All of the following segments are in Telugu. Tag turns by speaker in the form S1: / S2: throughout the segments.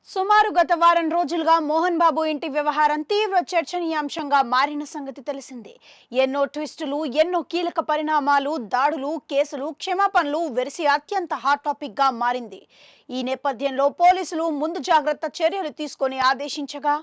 S1: సుమారు గత వారం రోజులుగా మోహన్ బాబు ఇంటి వ్యవహారం తీవ్ర చర్చనీయాంశంగా మారిన సంగతి తెలిసిందే. ఎన్నో ట్విస్టులు, ఎన్నో కీలక పరిణామాలు, దాడులు, కేసులు, క్షమాపణలు వెరిసి అత్యంత హాట్ టాపిక్ గా మారింది. ఈ నేపథ్యంలో పోలీసులు ముందు జాగ్రత్త చర్యలు తీసుకొని ఆదేశించగా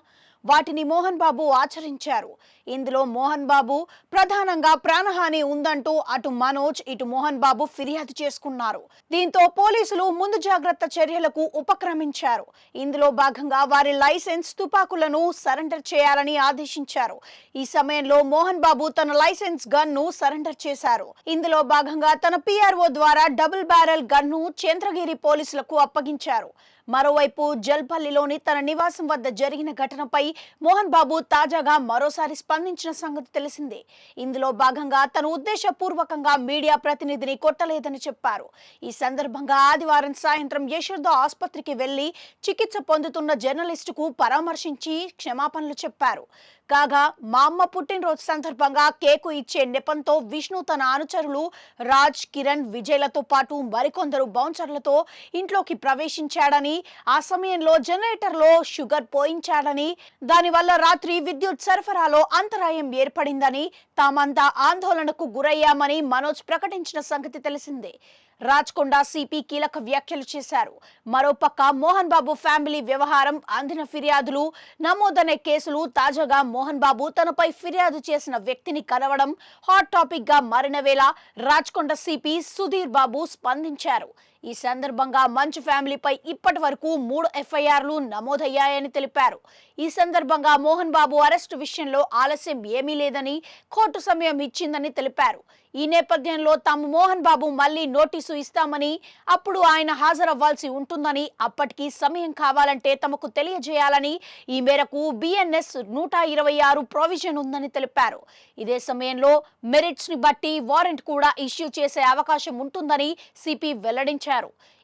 S1: వాటిని మోహన్ బాబు ఆచరించారు. ఇందులో మోహన్ బాబు ప్రధానంగా ప్రాణహాని ఉందంటూ అటు మనోజ్, ఇటు మోహన్ బాబు ఫిర్యాదు చేసుకున్నారు. దీంతో పోలీసులు ముందు జాగ్రత్త చర్యలకు ఉపక్రమించారు. ఇందులో భాగంగా వారి లైసెన్స్, తుపాకులను సరెండర్ చేయాలని ఆదేశించారు. ఈ సమయంలో మోహన్ బాబు తన లైసెన్స్ గన్ ను సరెండర్ చేశారు. ఇందులో భాగంగా తన పిఆర్ఓ ద్వారా డబుల్ బ్యారెల్ గన్ ను చంద్రగిరి పోలీసులకు అప్పగించారు. మరోవైపు జల్పల్లిలోని తన నివాసం వద్ద జరిగిన ఘటనపై మోహన్ బాబు తాజాగా మరోసారి స్పందించిన సంగతి తెలిసిందే. ఇందులో భాగంగా తను ఉద్దేశపూర్వకంగా మీడియా ప్రతినిధిని కొట్టలేదని చెప్పారు. ఈ సందర్భంగా ఆదివారం సాయంత్రం యశోద ఆసుపత్రికి వెళ్లి చికిత్స పొందుతున్న జర్నలిస్టుకు పరామర్శించి క్షమాపణలు చెప్పారు. కాగా మా అమ్మ పుట్టినరోజు సందర్భంగా కేకు ఇచ్చే నెపంతో విష్ణు తన అనుచరులు రాజ్, కిరణ్, విజయ్లతో పాటు మరికొందరు బౌన్సర్లతో ఇంట్లోకి ప్రవేశించాడని, ఆ సమయంలో జనరేటర్లో షుగర్ పోయించాడని, దానివల్ల రాత్రి విద్యుత్ సరఫరాలో అంతరాయం ఏర్పడిందని, తామంతా ఆందోళనకు గురయ్యామని మనోజ్ ప్రకటించిన సంగతి తెలిసిందే. రాచకొండ సిపి కీలక వ్యాఖ్యలు చేశారు. మరోపక్క మోహన్ బాబు ఫ్యామిలీ వ్యవహారం, అందిన ఫిర్యాదులు, నమోదనే కేసులు, తాజాగా మోహన్ బాబు తనపై ఫిర్యాదు చేసిన వ్యక్తిని కలవడం హాట్ టాపిక్ గా మారిన వేళ రాచకొండ సిపి సుధీర్ బాబు స్పందించారు. ఈ సందర్భంగా మంచు ఫ్యామిలీపై ఇప్పటి వరకు 3 ఎఫ్ఐఆర్లు నమోదయ్యాయని తెలిపారు. ఈ సందర్భంగా మోహన్ బాబు అరెస్టు విషయంలో ఆలస్యం ఏమీ లేదని, కోర్టు సమయం ఇచ్చిందని తెలిపారు. ఈ నేపథ్యంలో తాము మోహన్ బాబు మళ్లీ నోటీసు ఇస్తామని, అప్పుడు ఆయన హాజరవ్వాల్సి ఉంటుందని, అప్పటికి సమయం కావాలంటే తమకు తెలియజేయాలని, ఈ మేరకు బిఎన్ఎస్ 126 ప్రొవిజన్ ఉందని తెలిపారు. ఇదే సమయంలో మెరిట్స్ ని బట్టి వారెంట్ కూడా ఇష్యూ చేసే అవకాశం ఉంటుందని సిపి వెల్లడించారు.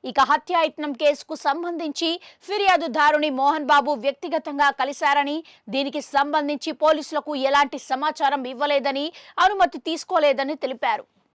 S1: ఇక హత్యాయత్నం కేసుకు సంబంధించి ఫిర్యాదుదారుని మోహన్ బాబు వ్యక్తిగతంగా కలిశారని, దీనికి సంబంధించి పోలీసులకు ఎలాంటి సమాచారం ఇవ్వలేదని, అనుమతి తీసుకోలేదని తెలిపారు.